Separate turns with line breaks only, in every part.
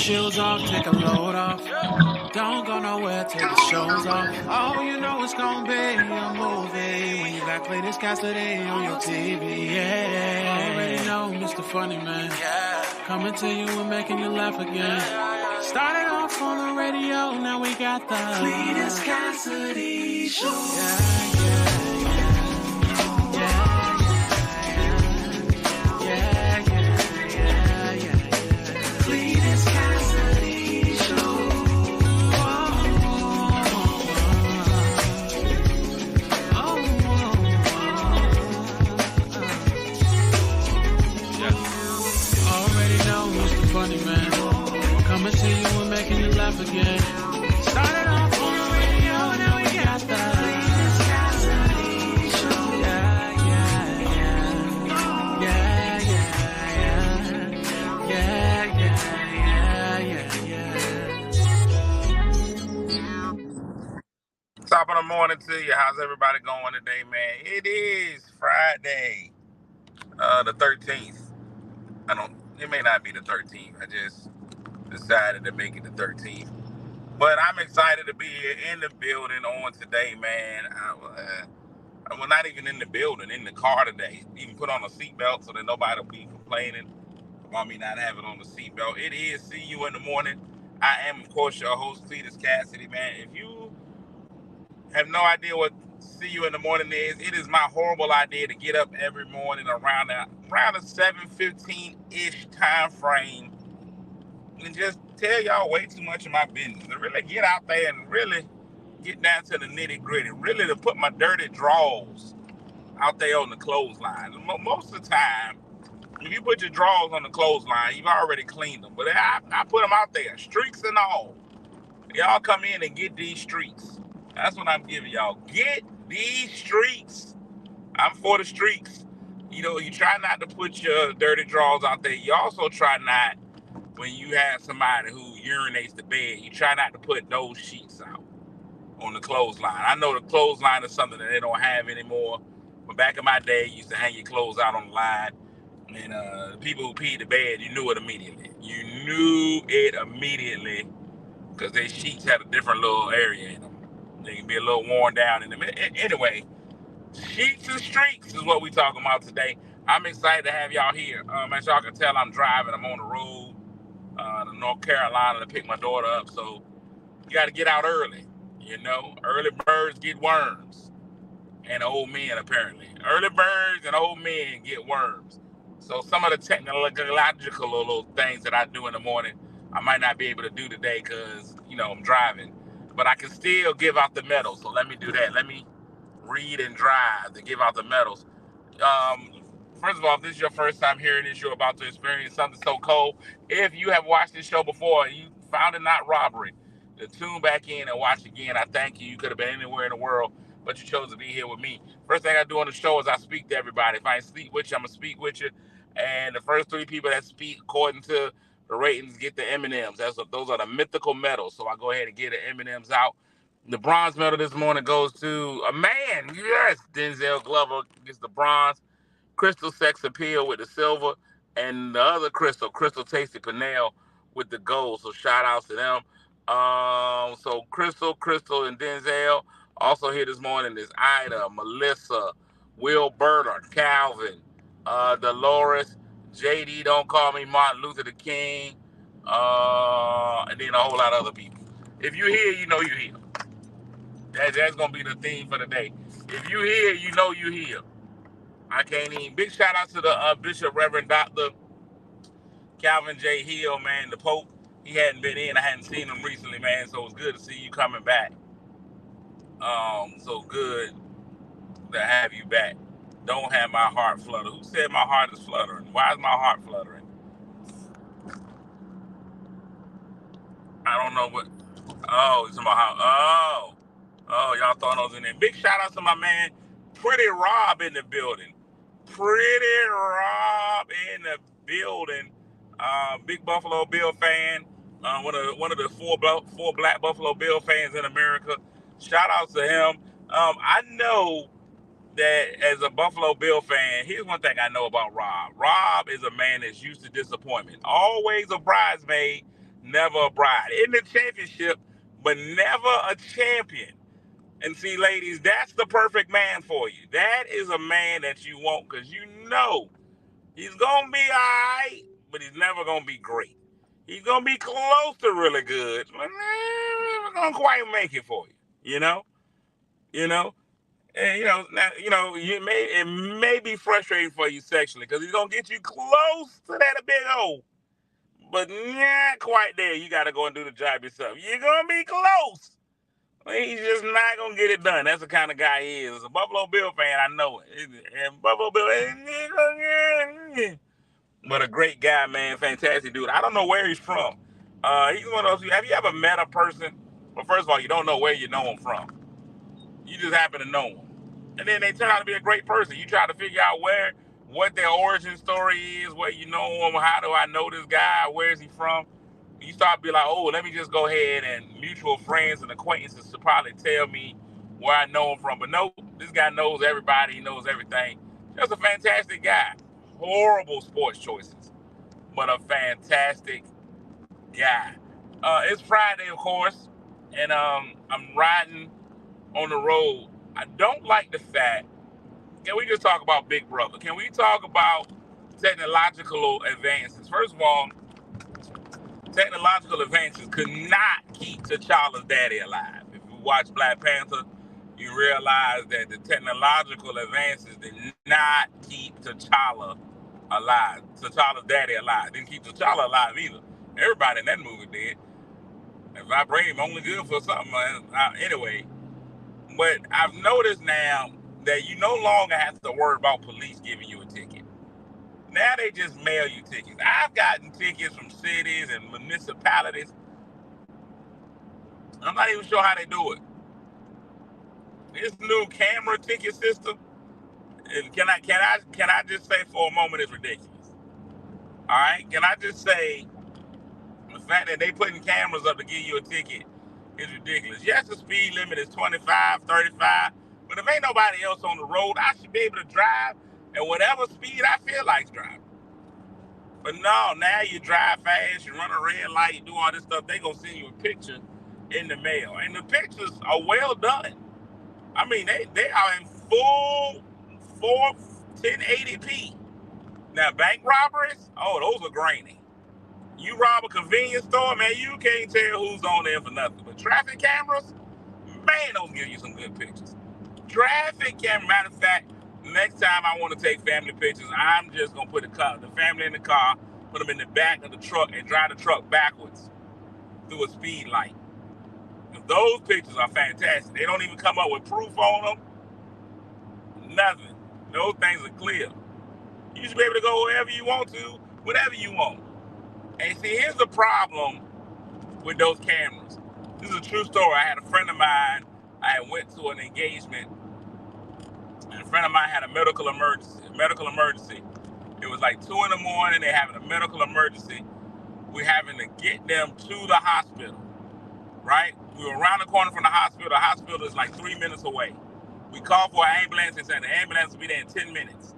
shoes off, take a load off. Don't go nowhere till the show's off. Oh, you know it's gonna be a movie when you got Cletus Cassidy on your TV. Yeah, already know Mr. Funny Man. Coming to you and making you laugh again. Started off on the radio, now we got the Cletus Cassidy Show. Cletus Cassidy Show. Already know Mr. Funny Man. Coming to you and making you laugh again. Started off on the radio, now we got the Cletus Cassidy Show.
Top of the morning to you. How's everybody going today, man? It is Friday, the 13th. It may not be the 13th. I just decided to make it the 13th. But I'm excited to be here in the building on today, man. Well, not even in the building, in the car today. Even put on a seatbelt so that nobody will be complaining about me not having on the seatbelt. It is See You in the Morning. I am, of course, your host, Cletus Cassidy, man. If you have no idea what See You in the Morning is, it is my horrible idea to get up every morning around the 7:15-ish time frame and just tell y'all way too much of my business. To really get out there and really get down to the nitty-gritty. Really to put my dirty drawers out there on the clothesline. Most of the time, if you put your drawers on the clothesline, you've already cleaned them. But I put them out there, streaks and all. Y'all come in and get these streaks. That's what I'm giving y'all. Get these streaks. I'm for the streaks. You know, you try not to put your dirty drawers out there. You also try not, when you have somebody who urinates the bed, you try not to put those sheets out on the clothesline. I know the clothesline is something that they don't have anymore. But back in my day, you used to hang your clothes out on the line. And the people who peed the bed, you knew it immediately. You knew it immediately because their sheets had a different little area in them. They can be a little worn down in them. Anyway, sheets and streaks is what we talking about today. I'm excited to have y'all here. As y'all can tell, I'm driving. I'm on the road to North Carolina to pick my daughter up. So you got to get out early. You know, early birds get worms. And old men, apparently. Early birds and old men get worms. So some of the technological little things that I do in the morning, I might not be able to do today because, you know, I'm driving. But I can still give out the medals. So let me do that. Let me read and drive to give out the medals. First of all, if this is your first time hearing this, you're about to experience something so cold. If you have watched this show before and you found it not robbery, to tune back in and watch again, I thank you. You could have been anywhere in the world, but you chose to be here with me. First thing I do on the show is I speak to everybody. If I ain't speak with you, I'm going to speak with you. And the first three people that speak according to the ratings get the M&Ms. Those are the mythical medals. So I go ahead and get the M&Ms out. The bronze medal this morning goes to a man. Yes, Denzel Glover gets the bronze. Crystal Sex Appeal with the silver. And the other Crystal Tasty Pinnell with the gold. So shout outs to them. So Crystal, and Denzel. Also here this morning is Ida, Melissa, Wilberta, Calvin, Dolores, JD, Don't Call Me Martin Luther the King, and then a whole lot of other people. If you hear, you know you hear. That's going to be the theme for the day. If you hear, you know you hear. I can't even. Big shout out to the Bishop Reverend Dr. Calvin J. Hill, man, the Pope. He hadn't been in. I hadn't seen him recently, man, so it's good to see you coming back. So good to have you back. Don't have my heart flutter. Who said my heart is fluttering? Why is my heart fluttering? I don't know what. Oh, it's in my heart. Oh, y'all thought I was in there. Big shout out to my man, Pretty Rob in the building. Pretty Rob in the building. Big Buffalo Bill fan. One of the four black Buffalo Bill fans in America. Shout out to him. I know that as a Buffalo Bill fan, here's one thing I know about Rob. Rob is a man that's used to disappointment. Always a bridesmaid, never a bride. In the championship, but never a champion. And see, ladies, that's the perfect man for you. That is a man that you want because you know he's going to be all right, but he's never going to be great. He's going to be close to really good, but never going to quite make it for you. You know? And it may be frustrating for you sexually because he's going to get you close to that big O, but not quite there. You got to go and do the job yourself. You're going to be close. He's just not going to get it done. That's the kind of guy he is. As a Buffalo Bill fan, I know it. And Buffalo Bill, but a great guy, man. Fantastic dude. I don't know where he's from. He's one of those. Have you ever met a person? Well, first of all, you don't know where you know him from. You just happen to know him. And then they turn out to be a great person. You try to figure out what their origin story is, where you know him, how do I know this guy, where is he from? You start to be like, oh, let me just go ahead and mutual friends and acquaintances to probably tell me where I know him from. But no, this guy knows everybody. He knows everything. Just a fantastic guy. Horrible sports choices, but a fantastic guy. It's Friday, of course, and I'm riding on the road. I don't like the fact, can we just talk about Big Brother? Can we talk about technological advances? First of all, technological advances could not keep T'Challa's daddy alive. If you watch Black Panther, you realize that the technological advances did not keep T'Challa alive. T'Challa's daddy alive. Didn't keep T'Challa alive either. Everybody in that movie did. And vibranium only good for something. Anyway, but I've noticed now that you no longer have to worry about police giving you a ticket. Now they just mail you tickets. I've gotten tickets from cities and municipalities. I'm not even sure how they do it. This new camera ticket system, and can I just say for a moment, it's ridiculous. All right? Can I just say the fact that they putting cameras up to give you a ticket is ridiculous. Yes, the speed limit is 25, 35, but if ain't nobody else on the road, I should be able to drive at whatever speed I feel like driving. But no, now you drive fast, you run a red light, you do all this stuff, they gonna send you a picture in the mail. And the pictures are well done. I mean, they are in full 1080p. Now, bank robberies, oh, those are grainy. You rob a convenience store, man, you can't tell who's on there for nothing. But traffic cameras, man, those give you some good pictures. Traffic camera, matter of fact, next time I want to take family pictures, I'm just going to put the family in the car, put them in the back of the truck, and drive the truck backwards through a speed light. Those pictures are fantastic. They don't even come up with proof on them. Nothing. Those things are clear. You should be able to go wherever you want to, whatever you want. And see, here's the problem with those cameras. This is a true story. I had a friend of mine, I went to an engagement, and a friend of mine had a medical emergency. It was like 2 a.m, they're having a medical emergency. We're having to get them to the hospital, right? We were around the corner from the hospital. The hospital is like 3 minutes away. We called for an ambulance and said the ambulance will be there in 10 minutes.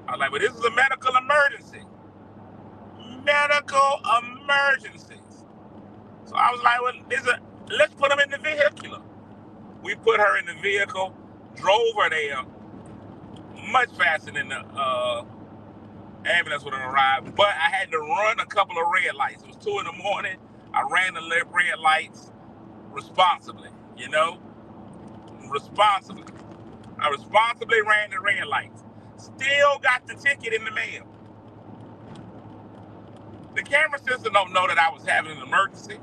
I was like, but this is a medical emergency. Medical emergencies. So I was like, well, let's put them in the vehicular. We put her in the vehicle, drove her there much faster than the ambulance would have arrived. But I had to run a couple of red lights. It was 2 a.m. I ran the red lights responsibly, responsibly. I responsibly ran the red lights. Still got the ticket in the mail. The camera system don't know that I was having an emergency.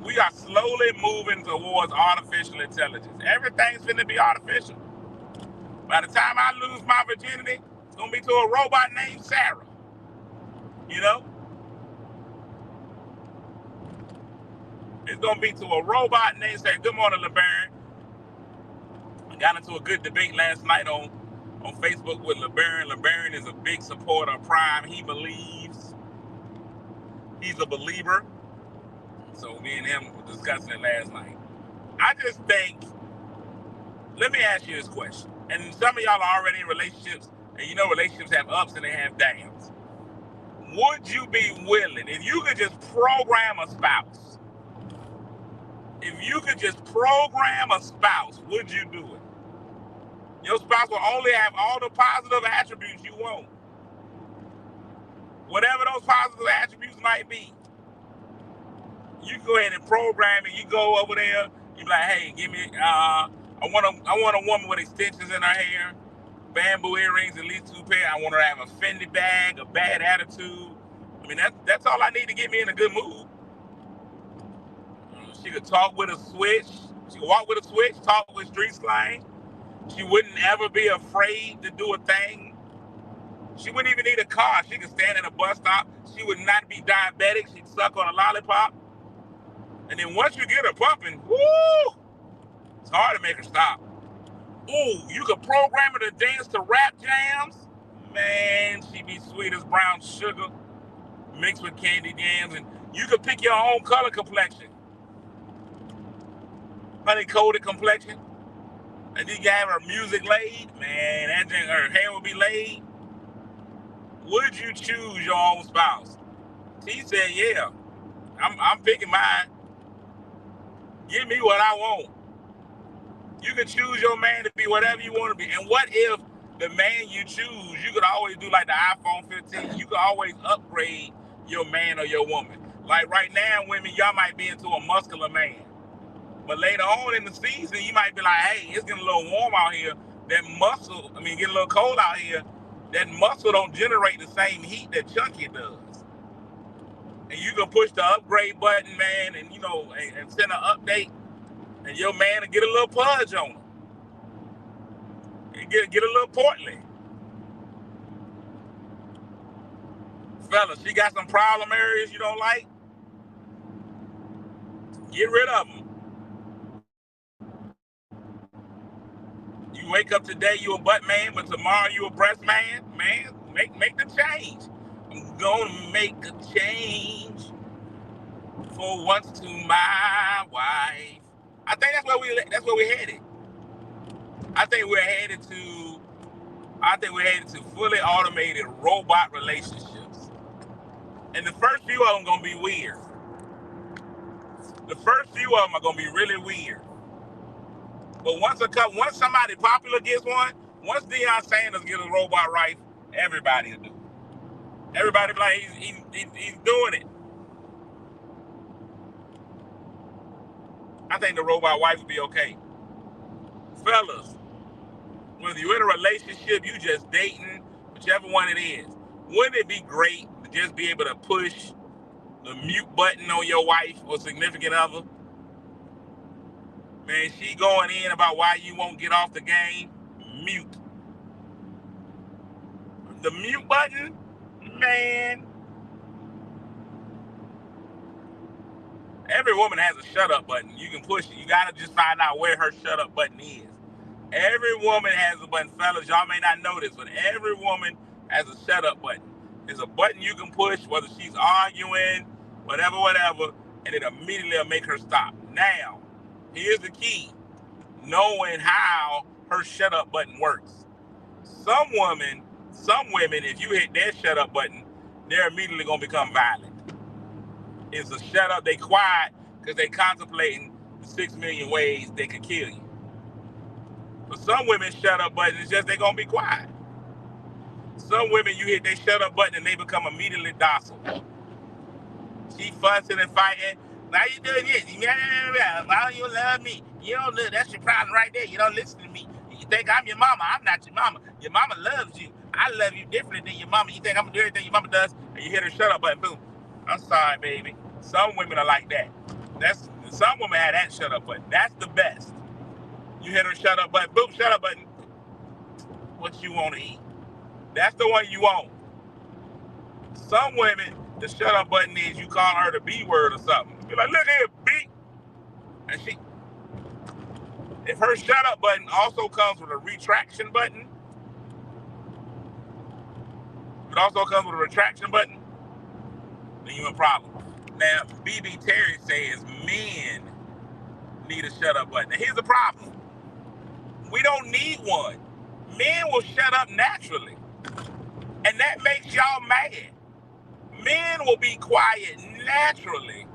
We are slowly moving towards artificial intelligence. Everything's going to be artificial. By the time I lose my virginity, it's going to be to a robot named Sarah. It's going to be to a robot named Sarah. Good morning, LeBaron. I got into a good debate last night on Facebook with LeBaron. LeBaron is a big supporter of Prime. He believes. He's a believer. So me and him were discussing it last night. I just think, let me ask you this question. And some of y'all are already in relationships, and relationships have ups and they have downs. would you be willing, if you could just program a spouse, would you do it? Your spouse will only have all the positive attributes you want. Whatever those positive attributes might be. You go ahead and program it. You go over there, you be like, hey, give me, I want a woman with extensions in her hair, bamboo earrings, at least 2 pair. I want her to have a Fendi bag, a bad attitude. I mean, that's all I need to get me in a good mood. She could talk with a switch. She could walk with a switch, talk with street slang. She wouldn't ever be afraid to do a thing. She wouldn't even need a car. She could stand at a bus stop. She would not be diabetic. She'd suck on a lollipop. And then once you get her pumping, woo, it's hard to make her stop. Ooh, you could program her to dance to rap jams. Man, she'd be sweet as brown sugar mixed with candied yams. And you could pick your own color complexion. Honey-coated complexion. And you can have her music laid. Man, her hair would be laid. Would you choose your own spouse? T said, yeah. I'm picking mine. Give me what I want. You can choose your man to be whatever you want to be. And what if the man you choose, you could always do like the iPhone 15. You could always upgrade your man or your woman. Like right now, women, y'all might be into a muscular man. But later on in the season, you might be like, hey, it's getting a little warm out here. Getting a little cold out here. That muscle don't generate the same heat that chunky does. And you can push the upgrade button, man, and and send an update, and your man will get a little pudge on him. And get a little portly. Fellas, she got some problem areas you don't like? Get rid of them. You wake up today, you a butt man, but tomorrow you a breast man. Man, make the change. I'm gonna make a change for once to my wife. I think that's where we're headed. I think we're headed to fully automated robot relationships. And the first few of them gonna be weird. The first few of them are gonna be really weird. But once somebody popular gets one, once Deion Sanders gets a robot wife, everybody will do it. Everybody be like, he's doing it. I think the robot wife will be okay. Fellas, whether you're in a relationship, you just dating, whichever one it is, wouldn't it be great to just be able to push the mute button on your wife or significant other? Man, she going in about why you won't get off the game. Mute. The mute button, man. Every woman has a shut up button. You can push it. You gotta just find out where her shut up button is. Every woman has a button, fellas. Y'all may not know this, but every woman has a shut up button. There's a button you can push, whether she's arguing, whatever, and it immediately will make her stop. Now, here's the key. Knowing how her shut up button works. Some women, if you hit their shut up button, they're immediately gonna become violent. It's a shut up, they quiet because they contemplating the 6 million ways they could kill you. But some women shut up button is just they gonna be quiet. Some women, you hit their shut up button and they become immediately docile. She fussing and fighting. Why you doing this? Why don't you love me? You don't love, that's your problem right there. You don't listen to me. You think I'm your mama. I'm not your mama. Your mama loves you. I love you differently than your mama. You think I'm gonna do everything your mama does? And you hit her shut up button, boom. I'm sorry, baby. Some women are like that. Some women have that shut up button. That's the best. You hit her shut up button, boom, shut up button. What you want to eat? That's the one you want. Some women, the shut up button is you call her the B word or something. You're like, look here, B. And if her shut up button also comes with a retraction button, it also comes with a retraction button, then you're in a problem. Now, BB Terry says men need a shut up button. Now, here's the problem. We don't need one. Men will shut up naturally. And that makes y'all mad. Men will be quiet naturally,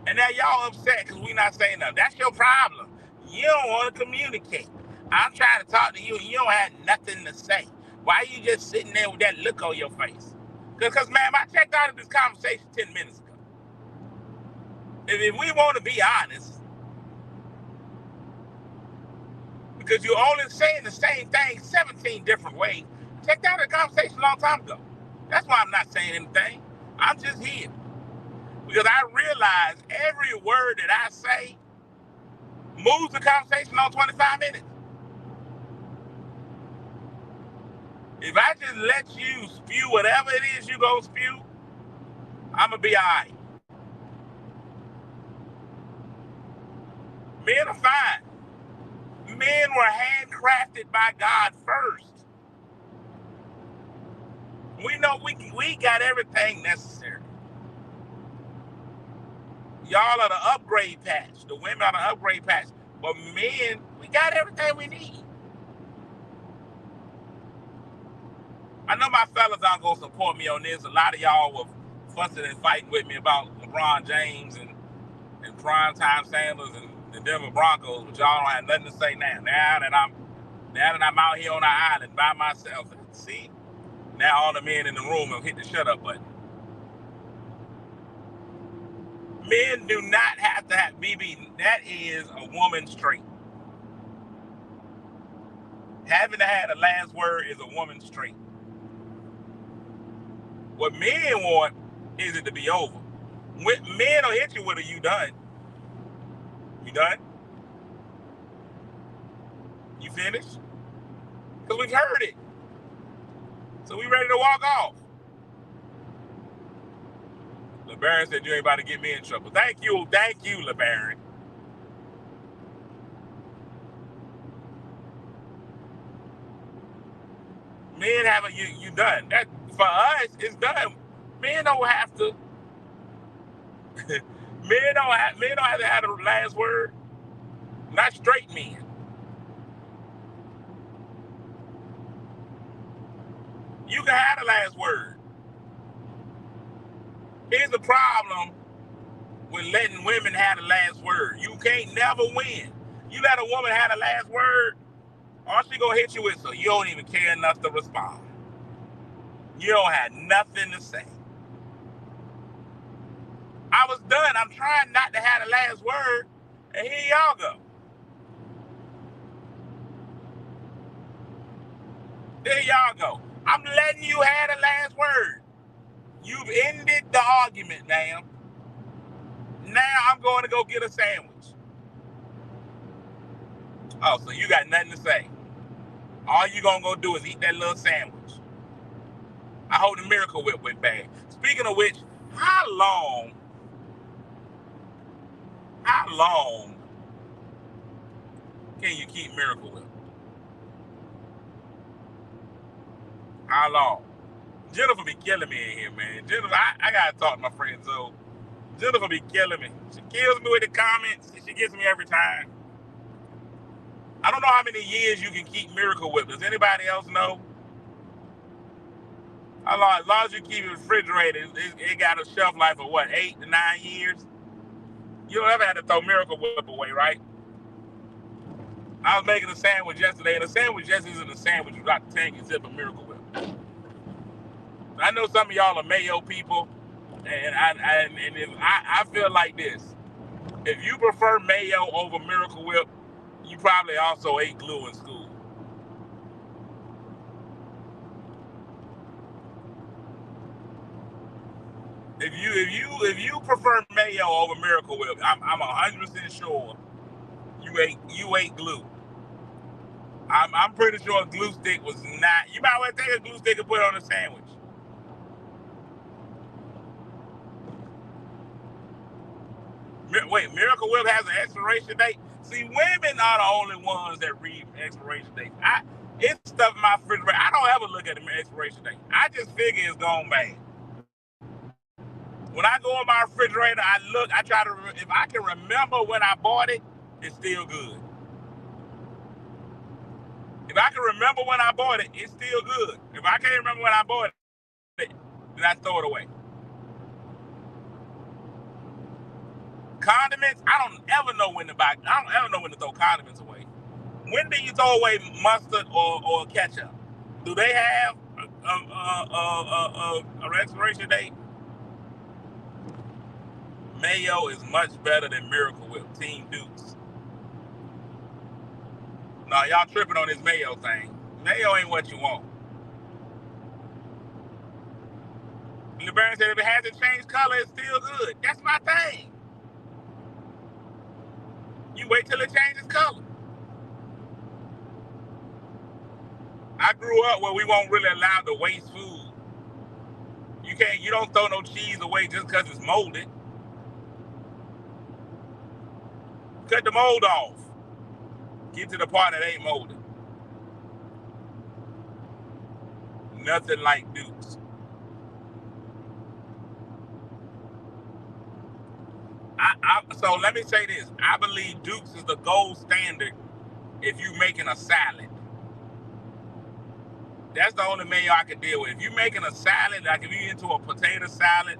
and now y'all upset because we not saying nothing. That's your problem. You don't want to communicate. I'm trying to talk to you, and you don't have nothing to say. Why are you just sitting there with that look on your face? Because, ma'am, I checked out of this conversation 10 minutes ago. If we want to be honest, because you're only saying the same thing 17 different ways, checked out of the conversation a long time ago. That's why I'm not saying anything. I'm just here. Because I realize every word that I say moves the conversation on 25 minutes. If I just let you spew whatever it is you gonna spew, I'm gonna be all right. Men are fine. Men were handcrafted by God first. We know we got everything necessary. Y'all are the upgrade patch. The women are the upgrade patch. But men, we got everything we need. I know my fellas aren't going to support me on this. A lot of y'all were fussing and fighting with me about LeBron James and primetime Sanders and the Denver Broncos, but y'all don't have nothing to say now. Now that I'm out here on the island by myself, see? Now all the men in the room have hit the shut up button. Men do not have to have BB. That is a woman's trait. Having to have the last word is a woman's trait. What men want is it to be over. Men will hit you with a "you done." You done? You finished? Because we've heard it. So we ready to walk off. LeBaron said you ain't about to get me in trouble. Thank you, LeBaron. Men have a you done. That for us, it's done. Men don't have to. men don't have to have the last word. Not straight men. You can have the last word. Here's the problem with letting women have the last word. You can't never win. You let a woman have the last word, all she gonna hit you with, so you don't even care enough to respond. You don't have nothing to say. I was done. I'm trying not to have the last word, and here y'all go. There y'all go. I'm letting you have the last word. You've ended the argument, ma'am. Now I'm going to go get a sandwich. Oh, so you got nothing to say. All you gonna go do is eat that little sandwich. I hope the Miracle Whip went bad. Speaking of which, how long can you keep Miracle Whip? How long? Jennifer be killing me in here, man. Jennifer, I gotta talk to my friend Zoe. Jennifer be killing me. She kills me with the comments. She gets me every time. I don't know how many years you can keep Miracle Whip. Does anybody else know? As long as you keep it refrigerated, it got a shelf life of what, 8 to 9 years? You don't ever have to throw Miracle Whip away, right? I was making a sandwich yesterday, and a sandwich just isn't a sandwich without the tangy zip of Miracle Whip. I know some of y'all are mayo people, and I feel like this. If you prefer mayo over Miracle Whip, you probably also ate glue in school. If you prefer mayo over Miracle Whip, I'm 100% sure you ate glue. I'm pretty sure a glue stick was not. You might want to take a glue stick and put it on a sandwich. Wait, Miracle Whip has an expiration date? See, women are the only ones that read expiration dates. It's stuff in my refrigerator. I don't ever look at the expiration date. I just figure it's gone bad. When I go in my refrigerator, I look. I try to. If I can remember when I bought it, it's still good. If I can remember when I bought it, it's still good. If I can't remember when I bought it, then I throw it away. condiments, I don't ever know when to throw condiments away. When do you throw away mustard or ketchup? Do they have a expiration date? Mayo is much better than Miracle Whip. Team Dukes. No, y'all tripping on this mayo thing. Mayo ain't what you want. LeBaron said if it hasn't changed color, it's still good. That's my thing. You wait till it changes color. I grew up where we weren't really allowed to waste food. You don't throw no cheese away just because it's molded. Cut the mold off. Get to the part that ain't molded. Nothing like Dukes. So let me say this. I believe Dukes is the gold standard if you're making a salad. That's the only mayo I can deal with. If you're making a salad, like if you're into a potato salad,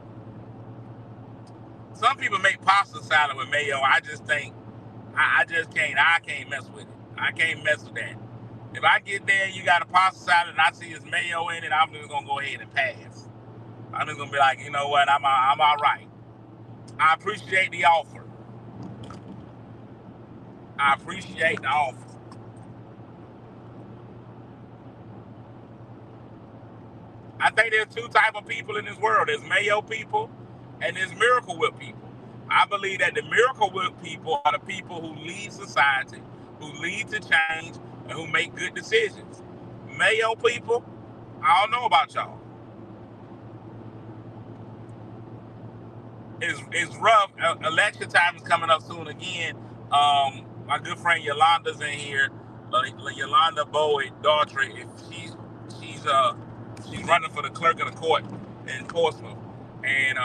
some people make pasta salad with mayo. I just think, I can't mess with it. I can't mess with that. If I get there and you got a pasta salad and I see it's mayo in it, I'm just going to go ahead and pass. I'm just going to be like, you know what, I'm all right. I appreciate the offer. I appreciate the offer. I think there's two types of people in this world. There's mayo people and there's Miracle Whip people. I believe that the Miracle Whip people are the people who lead society, who lead to change, and who make good decisions. Mayo people, I don't know about y'all. It's rough. Election time is coming up soon again. My good friend Yolanda's in here. Yolanda Bowie Daughtry. She's running for the clerk of the court in Portsmouth. And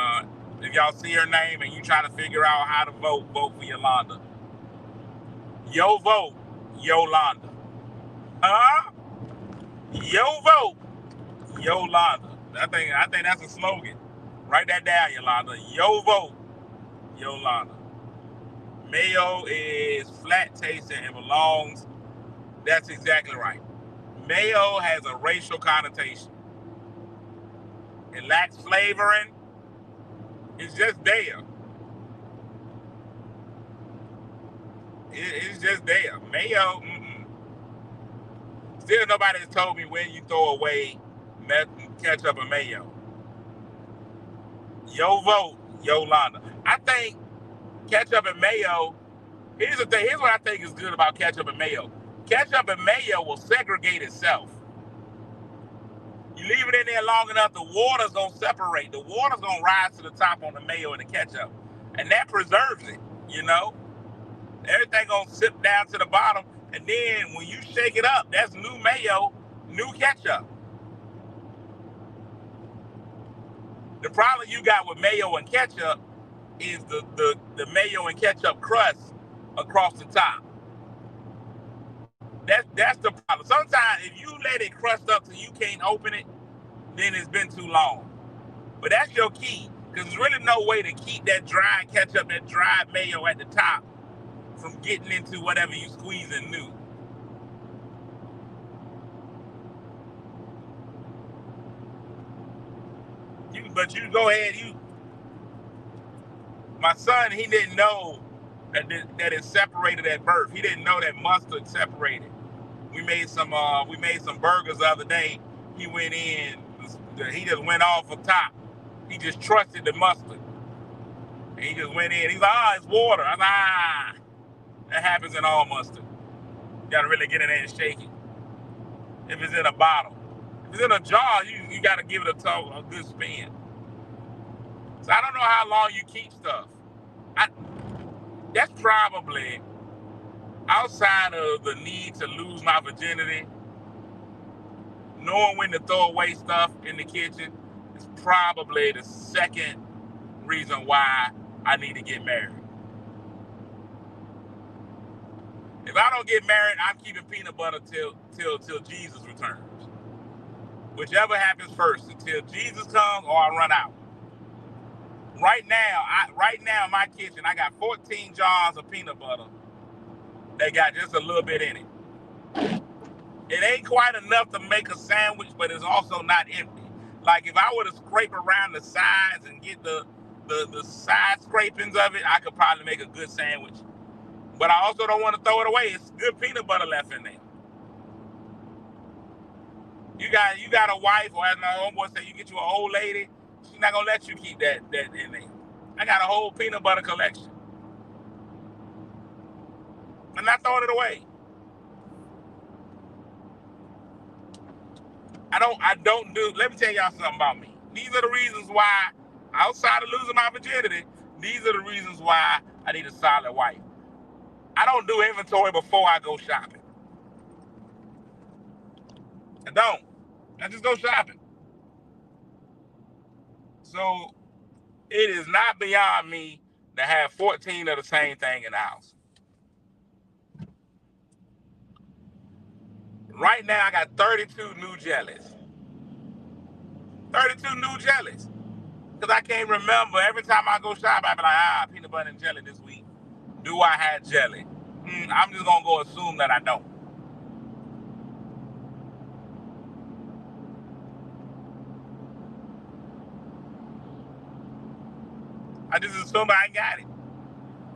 if y'all see her name and you trying to figure out how to vote for Yolanda. Yo vote, Yolanda. Huh? Yo vote, Yolanda. I think that's a slogan. Write that down, Yolanda. Yo vote, Yolanda. Mayo is flat tasting and belongs. That's exactly right. Mayo has a racial connotation. It lacks flavoring. It's just there. It's just there. Mayo, Still nobody has told me when you throw away ketchup and mayo. Yo vote, Yolanda. I think ketchup and mayo, here's the thing, here's what I think is good about ketchup and mayo. Ketchup and mayo will segregate itself. You leave it in there long enough, the water's gonna separate. The water's gonna rise to the top on the mayo and the ketchup. And that preserves it, you know? Everything gonna sip down to the bottom, and then when you shake it up, that's new mayo, new ketchup. The problem you got with mayo and ketchup is the mayo and ketchup crust across the top. That's the problem. Sometimes if you let it crust up till you can't open it, then it's been too long. But that's your key, because there's really no way to keep that dry ketchup, that dry mayo at the top from getting into whatever you squeezing new. But you go ahead, my son, he didn't know that it separated at birth. He didn't know that mustard separated. We made some burgers the other day. He went in, he just went off the top. He just trusted the mustard. And he just went in. He's like, it's water. I'm like, that happens in all mustard. You gotta really get in there and shake it. If it's in a bottle. If it's in a jar, you gotta give it a good spin. So I don't know how long you keep stuff. That's probably, outside of the need to lose my virginity, knowing when to throw away stuff in the kitchen is probably the second reason why I need to get married. If I don't get married, I'm keeping peanut butter till Jesus returns. Whichever happens first, until Jesus comes or I run out. Right now in my kitchen, I got 14 jars of peanut butter. They got just a little bit in it. It ain't quite enough to make a sandwich, but it's also not empty. Like if I were to scrape around the sides and get the side scrapings of it, I could probably make a good sandwich. But I also don't want to throw it away. It's good peanut butter left in there. You got a wife, or as my homeboy said, you get you an old lady, she's not gonna let you keep that in there. I got a whole peanut butter collection. I'm not throwing it away. I don't do, let me tell y'all something about me. These are the reasons why, outside of losing my virginity, these are the reasons why I need a solid wife. I don't do inventory before I go shopping. I don't. I just go shopping. So it is not beyond me to have 14 of the same thing in the house. Right now, I got 32 new jellies. 32 new jellies. Because I can't remember. Every time I go shop, I be like, peanut butter and jelly this week. Do I have jelly? I'm just going to go assume that I don't. I just assume I ain't got it.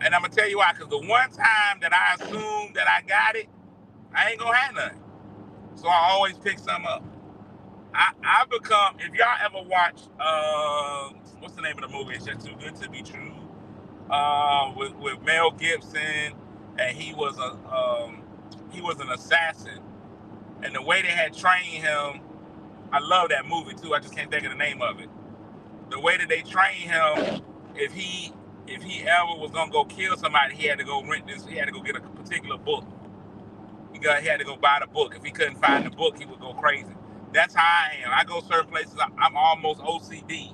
And I'm going to tell you why. Because the one time that I assumed that I got it, I ain't going to have nothing. So I always pick some up. I've become, if y'all ever watch, what's the name of the movie? It's Just Too Good to Be True. With Mel Gibson, and he was an assassin. And the way they had trained him, I love that movie too. I just can't think of the name of it. The way that they trained him, if he ever was gonna go kill somebody, he had to go rent this. He had to go get a particular book. He had to go buy the book. If he couldn't find the book, he would go crazy. That's how I am. I go certain places. I'm almost OCD.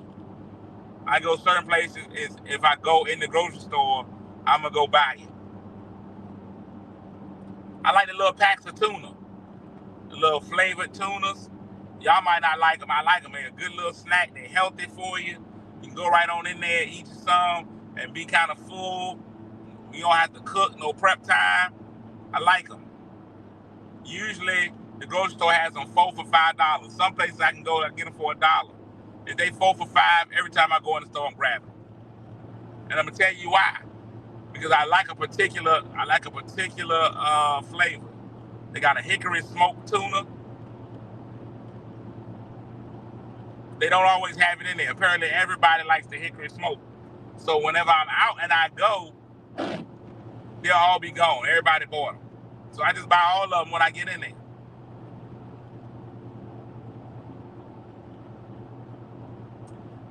I go certain places. If I go in the grocery store, I'm gonna go buy it. I like the little packs of tuna, the little flavored tunas. Y'all might not like them. I like them. They're a good little snack. They're healthy for you. You can go right on in there, eat you some, and be kind of full. You don't have to cook, no prep time. I like them. Usually, the grocery store has them 4 for $5. Some places I can go and get them for $1. If they 4 for $5, every time I go in the store, I'm grabbing them. And I'm gonna tell you why. Because I like a particular flavor. They got a hickory smoked tuna. They don't always have it in there. Apparently, everybody likes the hickory smoke. So whenever I'm out and I go, they'll all be gone. Everybody bought them. So I just buy all of them when I get in there.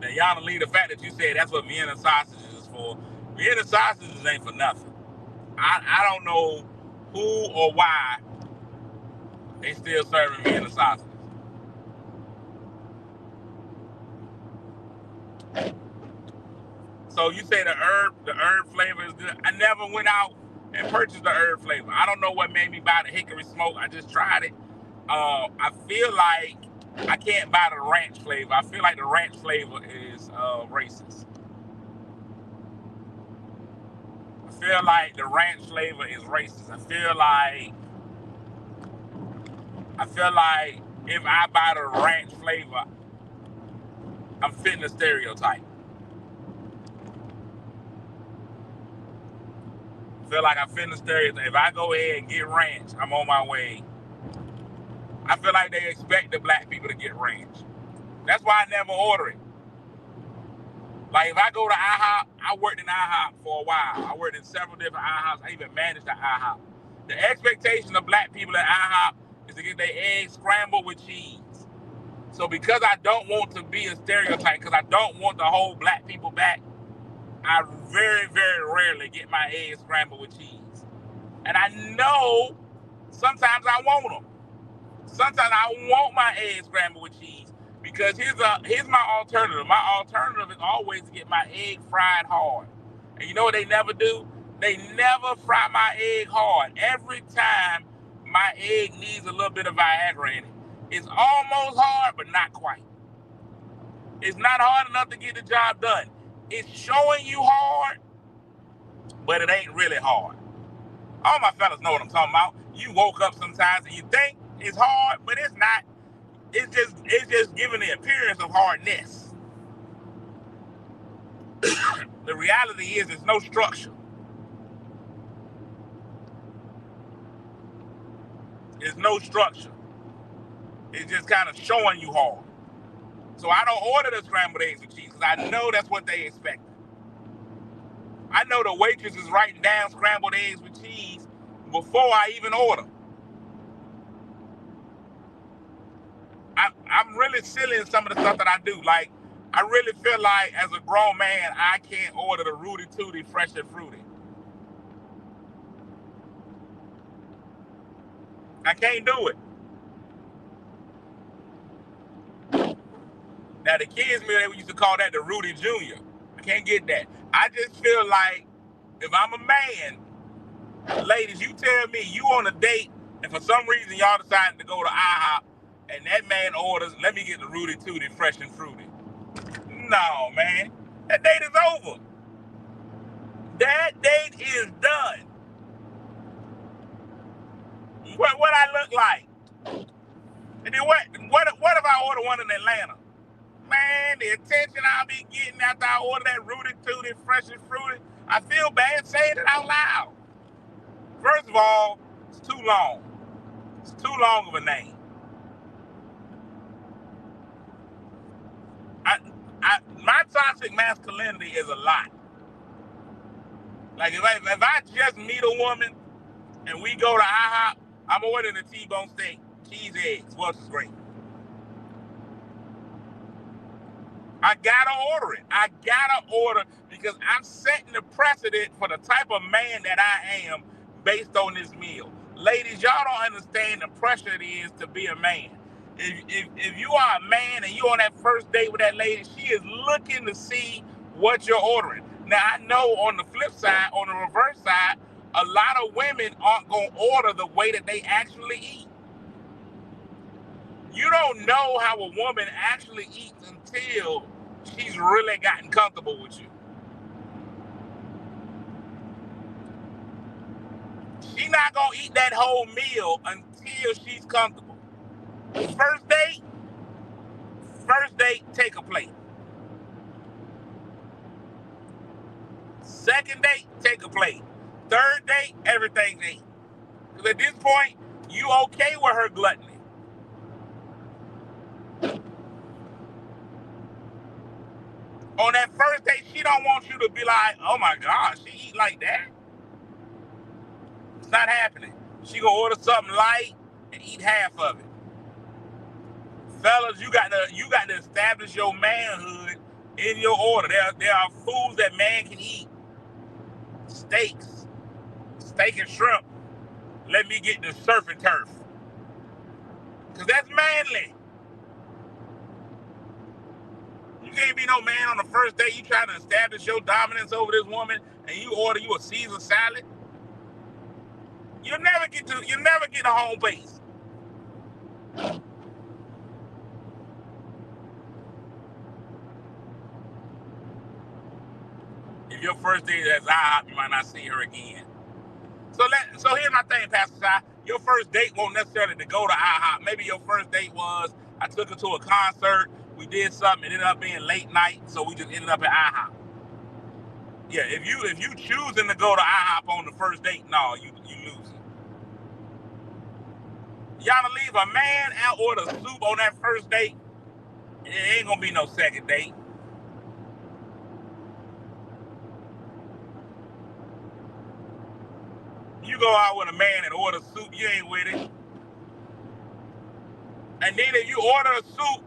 Now, y'all don't leave the fact that you said that's what Vienna sausages is for. Vienna sausages ain't for nothing. I don't know who or why they still serving Vienna sausages. So you say the herb flavor is good. I never went out and purchased the herb flavor. I don't know what made me buy the hickory smoke. I just tried it. I feel like I can't buy the ranch flavor. I feel like the ranch flavor is racist. I feel like the ranch flavor is racist. I feel like if I buy the ranch flavor, I'm fitting a stereotype. I feel like I'm fitting a stereotype. If I go ahead and get ranch, I'm on my way. I feel like they expect the black people to get ranch. That's why I never order it. Like if I go to IHOP, I worked in IHOP for a while. I worked in several different IHOPs. I even managed the IHOP. The expectation of black people at IHOP is to get their eggs scrambled with cheese. So because I don't want to be a stereotype, because I don't want to hold black people back, I very, very rarely get my eggs scrambled with cheese. And I know sometimes I want them. Sometimes I want my eggs scrambled with cheese. Because here's my alternative. My alternative is always to get my egg fried hard. And you know what they never do? They never fry my egg hard. Every time my egg needs a little bit of Viagra in it. It's almost hard, but not quite. It's not hard enough to get the job done. It's showing you hard, but it ain't really hard. All my fellas know what I'm talking about. You woke up sometimes and you think it's hard, but it's not. It's just giving the appearance of hardness. The reality is there's no structure. There's no structure. It's just kind of showing you hard. So I don't order the scrambled eggs with cheese because I know that's what they expect. I know the waitress is writing down scrambled eggs with cheese before I even order. I'm really silly in some of the stuff that I do. Like, I really feel like as a grown man, I can't order the Rooty Tooty Fresh and Fruity. I can't do it. Now, the kids' meal, they used to call that the Rudy Jr. I can't get that. I just feel like if I'm a man, ladies, you tell me you on a date, and for some reason y'all decided to go to IHOP, and that man orders, let me get the Rooty Tooty Fresh and Fruity. No, man. That date is over. That date is done. What I look like? And then what if I order one in Atlanta? Man, the attention I'll be getting after I order that Rooty Tooty Fresh and Fruity, I feel bad saying it out loud. First of all, it's too long. It's too long of a name. My toxic masculinity is a lot. Like if I just meet a woman and we go to IHOP, I'm ordering a T-bone steak, cheese, eggs. Well, it's great. I gotta order it. I gotta order because I'm setting the precedent for the type of man that I am based on this meal. Ladies, y'all don't understand the pressure it is to be a man. If you are a man and you're on that first date with that lady, she is looking to see what you're ordering. Now, I know on the flip side, on the reverse side, a lot of women aren't going to order the way that they actually eat. You don't know how a woman actually eats until she's really gotten comfortable with you. She's not going to eat that whole meal until she's comfortable. First date, take a plate. Second date, take a plate. Third date, everything's ate. Because at this point, you okay with her gluttony. On that first date, she don't want you to be like, oh my gosh, she eat like that? It's not happening. She gonna order something light and eat half of it. Fellas, you got to establish your manhood in your order. There are foods that man can eat. Steak and shrimp. Let me get the surf and turf. Because that's manly. You can't be no man on the first day. You trying to establish your dominance over this woman and you order you a Caesar salad. You'll never get to home base. If your first day is IHOP, you might not see her again. So here's my thing, Pastor Si. Your first date won't necessarily to go to IHOP. Maybe your first date was I took her to a concert, we did something, it ended up being late night, so we just ended up at IHOP. Yeah, if you choosing to go to IHOP on the first date, no, you losing. Y'all leave a man out order soup on that first date, it ain't gonna be no second date. You go out with a man and order soup, you ain't with it. And then if you order a soup,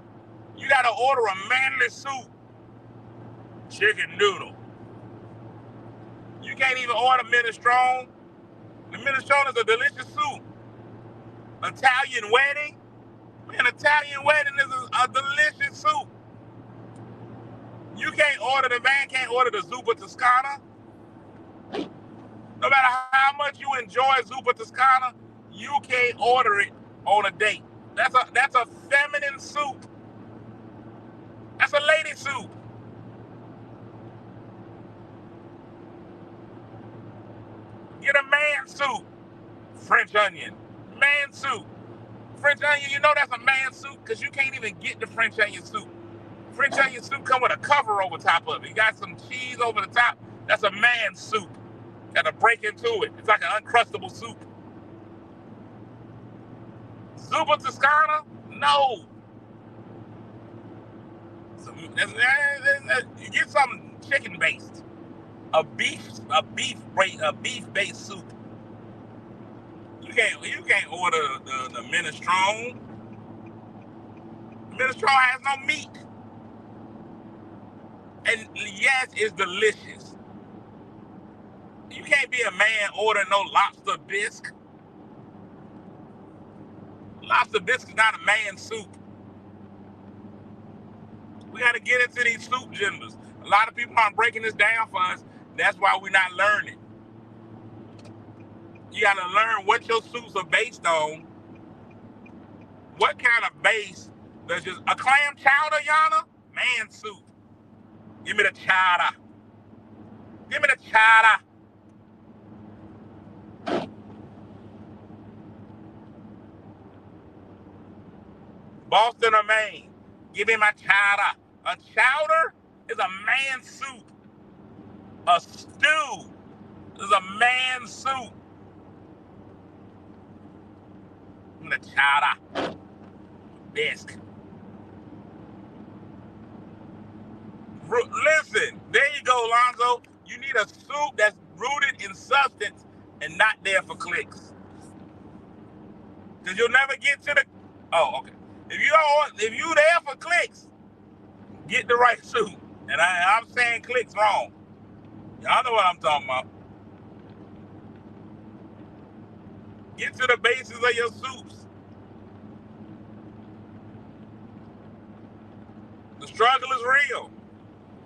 you gotta order a manly soup. Chicken noodle. You can't even order minestrone. The minestrone is a delicious soup. Italian wedding. Man, Italian wedding is a delicious soup. The man can't order the zuppa toscana. No matter how much you enjoy zuppa toscana, you can't order it on a date. That's a feminine soup. That's a lady soup. French onion, man soup. French onion, you know that's a man soup because you can't even get the French onion soup. French onion soup come with a cover over top of it. You got some cheese over the top. That's a man soup. Got to break into it. It's like an uncrustable soup. Zuppa Toscana? No. You get something chicken based. A beef based soup. You can't order the minestrone. Minestrone has no meat. And yes, it's delicious. You can't be a man ordering no lobster bisque. Lobster bisque is not a man soup. We got to get into these soup genders. A lot of people aren't breaking this down for us. That's why we're not learning. You got to learn what your soups are based on. What kind of base does just a clam chowder, Yana? Man soup. Give me the chowder. Give me the chowder. Boston or Maine. Give me my chowder. A chowder is a man soup. A stew is a man soup. Give me the chowder. Bisque. Listen, there you go, Lonzo. You need a soup that's rooted in substance and not there for clicks. Because you'll never get to the... Oh, okay. If you there for clicks, get the right soup. And I'm saying clicks wrong. Y'all know what I'm talking about. Get to the basis of your soups. The struggle is real.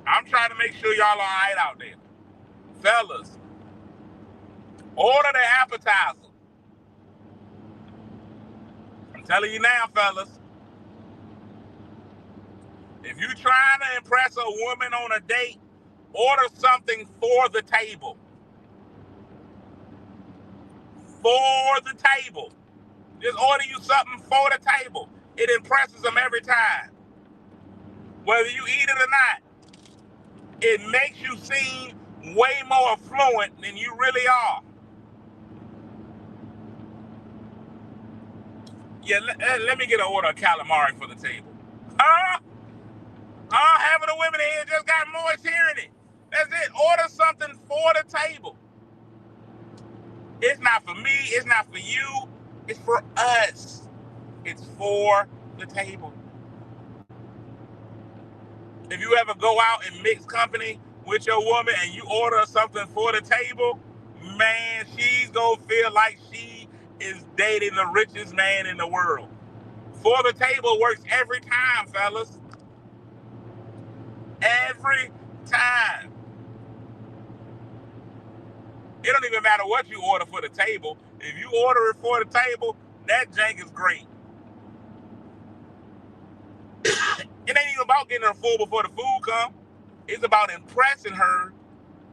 I'm trying to make sure y'all all right out there. Fellas, order the appetizer. I'm telling you now, fellas. If you're trying to impress a woman on a date, order something for the table. For the table. Just order you something for the table. It impresses them every time. Whether you eat it or not, it makes you seem way more affluent than you really are. Yeah, let me get an order of calamari for the table. Huh? Having the women in here just got moist hearing it. That's it. Order something for the table. It's not for me. It's not for you. It's for us. It's for the table. If you ever go out and mix company with your woman and you order something for the table, man, she's going to feel like she is dating the richest man in the world. For the table works every time, fellas. Every time. It don't even matter what you order for the table. If you order it for the table, that jank is great. It ain't even about getting her full before the food comes. It's about impressing her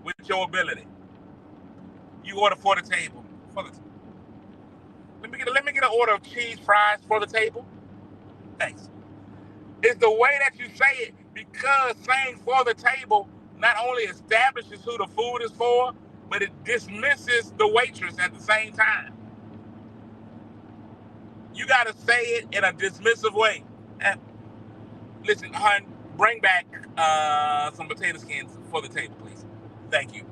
with your ability. You order for the table. Let me get an order of cheese fries for the table. Thanks. It's the way that you say it, because saying for the table not only establishes who the food is for, but it dismisses the waitress at the same time. You got to say it in a dismissive way. Listen, hon, bring back some potato skins for the table, please. Thank you.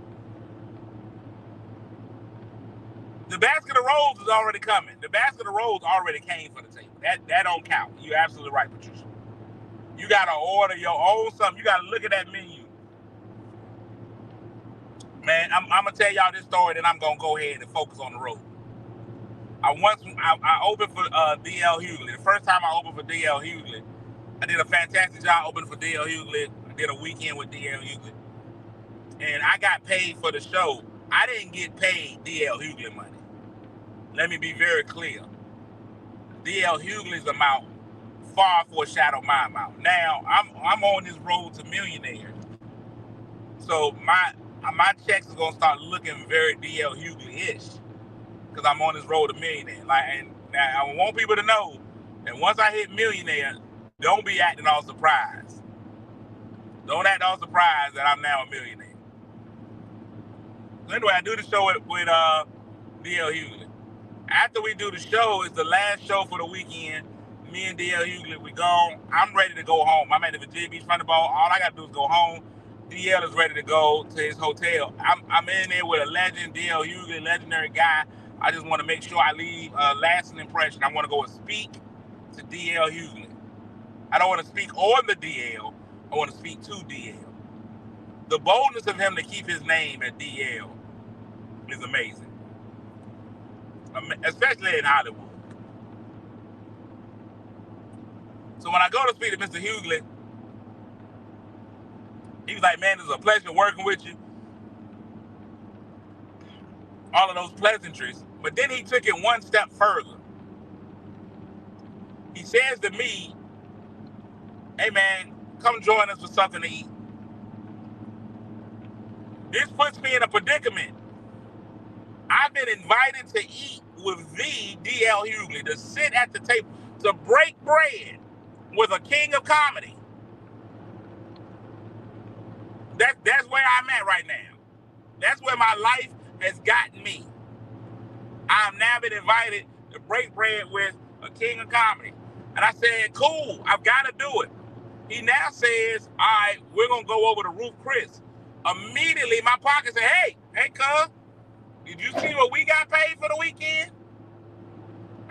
The basket of rolls is already coming. The basket of rolls already came for the table. That don't count. You're absolutely right, Patricia. You got to order your own something. You got to look at that menu. Man, I'm going to tell y'all this story, then I'm going to go ahead and focus on the road. I opened for D.L. Hughley. The first time I opened for D.L. Hughley, I did a fantastic job opening for D.L. Hughley. I did a weekend with D.L. Hughley. And I got paid for the show. I didn't get paid D.L. Hughley money. Let me be very clear. D.L. Hughley's amount far foreshadowed my amount. Now, I'm on this road to millionaire. So my checks are going to start looking very D.L. Hughley-ish. because I'm on this road to millionaire. Like, and now I want people to know that once I hit millionaire, don't be acting all surprised. Don't act all surprised that I'm now a millionaire. So anyway, I do the show with D.L. Hughley. After we do the show, it's the last show for the weekend. Me and D.L. Hughley, we gone. I'm ready to go home. I'm at the Virginia Beach Thunderball. All I got to do is go home. D.L. is ready to go to his hotel. I'm in there with a legend, D.L. Hughley, legendary guy. I just want to make sure I leave a lasting impression. I want to go and speak to D.L. Hughley. I don't want to speak on the D.L. I want to speak to D.L. The boldness of him to keep his name at D.L. is amazing, especially in Hollywood. So when I go to speak to Mr. Hughley, he was like, man, it's a pleasure working with you. All of those pleasantries. But then he took it one step further. He says to me, hey, man, come join us for something to eat. This puts me in a predicament. I've been invited to eat with the D.L. Hughley, to sit at the table, to break bread with a king of comedy. That's where I'm at right now. That's where my life has gotten me. I've now been invited to break bread with a king of comedy. And I said, cool, I've got to do it. He now says, all right, we're going to go over to Ruth Chris. Immediately, my pocket said, hey, cuz, did you see what we got paid for the weekend?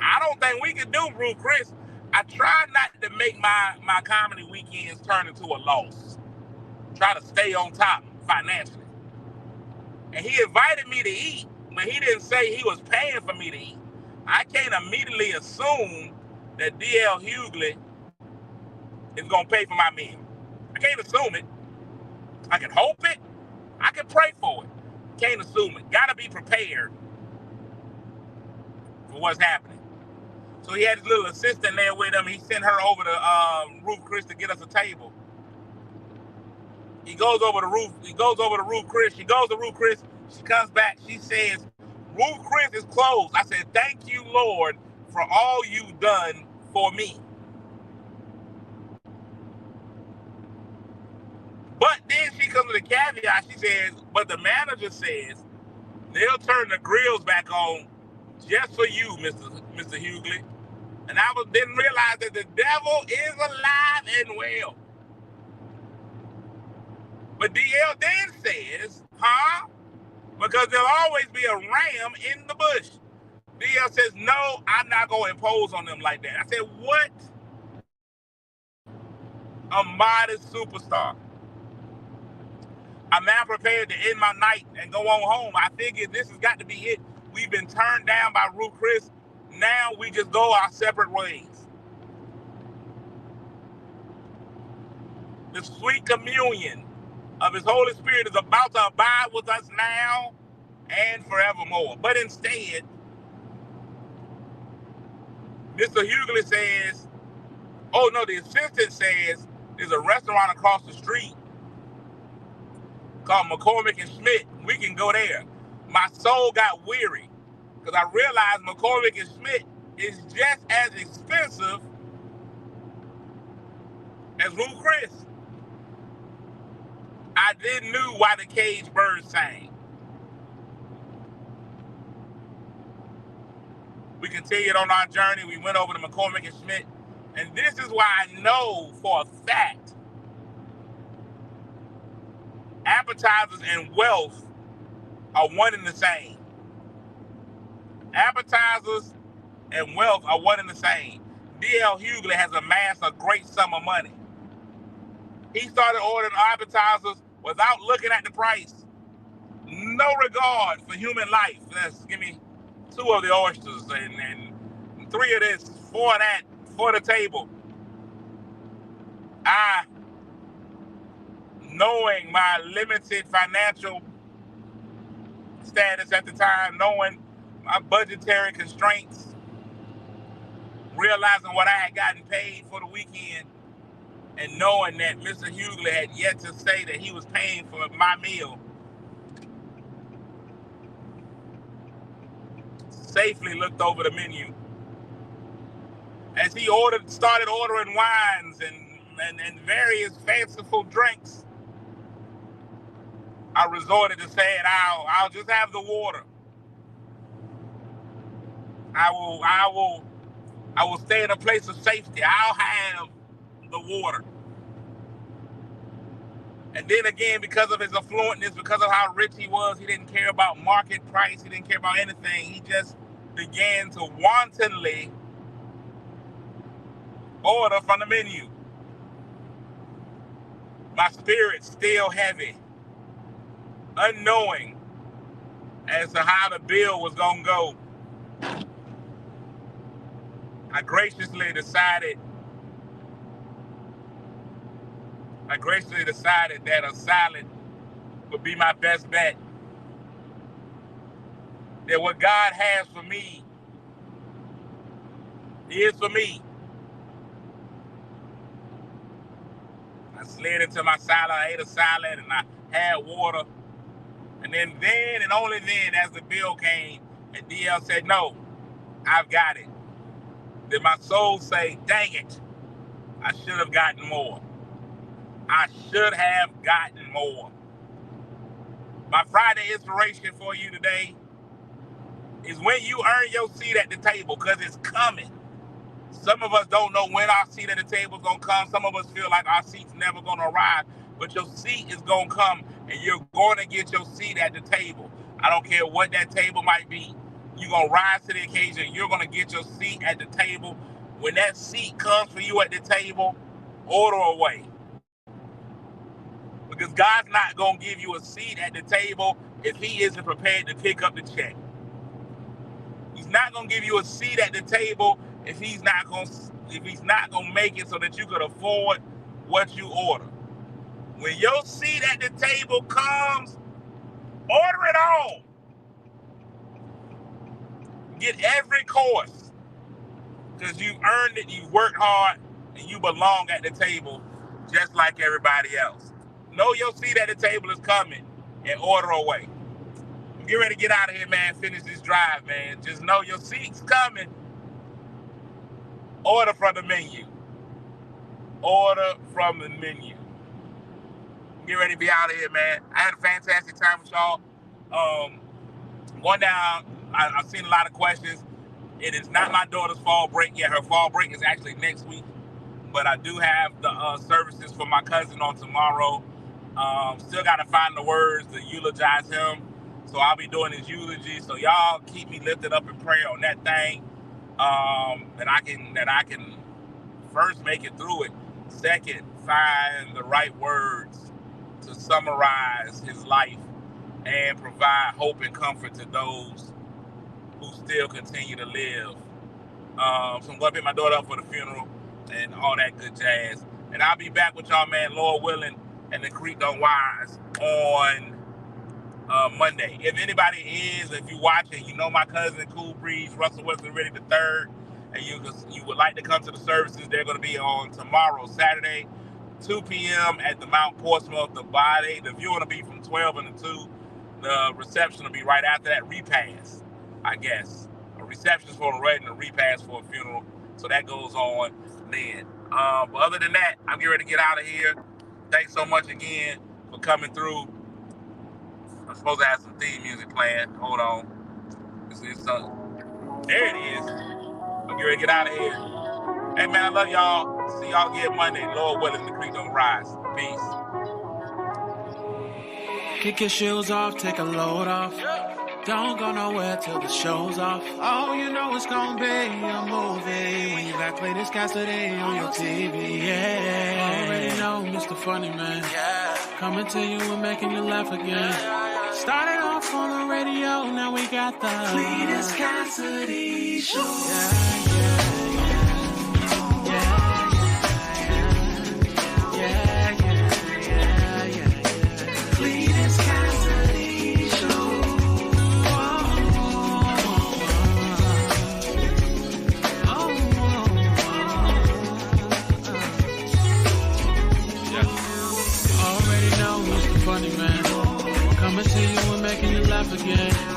I don't think we can do Ruth Chris. I try not to make my comedy weekends turn into a loss. Try to stay on top financially. And he invited me to eat, but he didn't say he was paying for me to eat. I can't immediately assume that D.L. Hughley is going to pay for my meal. I can't assume it. I can hope it. I can pray for it. Can't assume it. Got to be prepared for what's happening. So he had his little assistant there with him. He sent her over to Ruth Chris to get us a table. He goes over to Ruth Chris. She goes to Ruth Chris. She comes back. She says, Ruth Chris is closed. I said, thank you, Lord, for all you've done for me. But then she comes with a caveat. She says, but the manager says they'll turn the grills back on just for you, Mr. Hughley. And I didn't realize that the devil is alive and well. But DL then says, because there'll always be a ram in the bush. DL says, no, I'm not going to impose on them like that. I said, what? A modest superstar. I'm now prepared to end my night and go on home. I figured this has got to be it. We've been turned down by Ruth Chris. Now we just go our separate ways. The sweet communion of his Holy Spirit is about to abide with us now and forevermore. But instead, Mr. Hughley says, oh no, the assistant says there's a restaurant across the street called McCormick and Schmidt. We can go there. My soul got weary because I realized McCormick and Schmidt is just as expensive as Ruth Chris. I didn't know why the caged bird sang. We continued on our journey. We went over to McCormick and Schmidt. And this is why I know for a fact appetizers and wealth are one and the same. Appetizers and wealth are one and the same. D.L. Hughley has amassed a great sum of money. He started ordering appetizers without looking at the price. No regard for human life. Let's give me 2 of the oysters and 3 of this, 4 of that, for the table. Knowing my limited financial status at the time, knowing my budgetary constraints, realizing what I had gotten paid for the weekend, and knowing that Mr. Hughley had yet to say that he was paying for my meal, safely looked over the menu. As he started ordering wines and various fanciful drinks, I resorted to saying, I'll just have the water. I will stay in a place of safety. I'll have the water. And then again, because of his affluentness, because of how rich he was, he didn't care about market price. He didn't care about anything. He just began to wantonly order from the menu. My spirit still heavy, unknowing as to how the bill was going to go. I graciously decided that a salad would be my best bet. That what God has for me is for me. I slid into my salad, I ate a salad, and I had water. And then and only then, as the bill came, and DL said, no, I've got it. Did my soul say, dang it, I should have gotten more. I should have gotten more. My Friday inspiration for you today is when you earn your seat at the table, because it's coming. Some of us don't know when our seat at the table is going to come. Some of us feel like our seat's never going to arrive, but your seat is going to come, and you're going to get your seat at the table. I don't care what that table might be. You're going to rise to the occasion. You're going to get your seat at the table. When that seat comes for you at the table, order away. Because God's not going to give you a seat at the table if he isn't prepared to pick up the check. He's not going to give you a seat at the table if he's not going to make it so that you could afford what you order. When your seat at the table comes, order it all. Get every course, because you earned it, you worked hard, and you belong at the table just like everybody else. Know your seat at the table is coming, and order away. Get ready to get out of here, man. Finish this drive, man. Just know your seat's coming. Order from the menu. Order from the menu. Get ready to be out of here, man. I had a fantastic time with y'all. Going down, I've seen a lot of questions. It is not my daughter's fall break yet. Her fall break is actually next week. But I do have the services for my cousin on tomorrow. Still got to find the words to eulogize him. So I'll be doing his eulogy. So y'all keep me lifted up in prayer on that thing. That I can first make it through it. Second, find the right words to summarize his life and provide hope and comfort to those who still continue to live. So I'm going to pick my daughter up for the funeral and all that good jazz. And I'll be back with y'all, man, Lord willing, and the creek don't rise on Monday. If anybody if you're watching, you know my cousin Cool Breeze, Russell Wilson Ready the Third, and you would like to come to the services, they're going to be on tomorrow, Saturday, 2 p.m. at the Mount Portsmouth. The viewing will be from 12 until 2. The reception will be right after that. Repast, I guess. A reception's for a wedding, a repast for a funeral. So that goes on then. But other than that, I'm getting ready to get out of here. Thanks so much again for coming through. I'm supposed to have some theme music playing. Hold on. There it is. I'm getting ready to get out of here. Hey, man, I love y'all. See y'all again Monday. Lord willing, the creek don't rise. Peace.
Kick your shoes off, take a load off. Don't go nowhere till the show's off. Oh, you know it's gonna be a movie when you got Clayton's Cassidy on your TV. Yeah, already know Mr. Funny Man. Coming to you and making you laugh again. Started off on the radio, now we got the Clayton's Cassidy Show. Funny Man, coming to you and making you laugh again.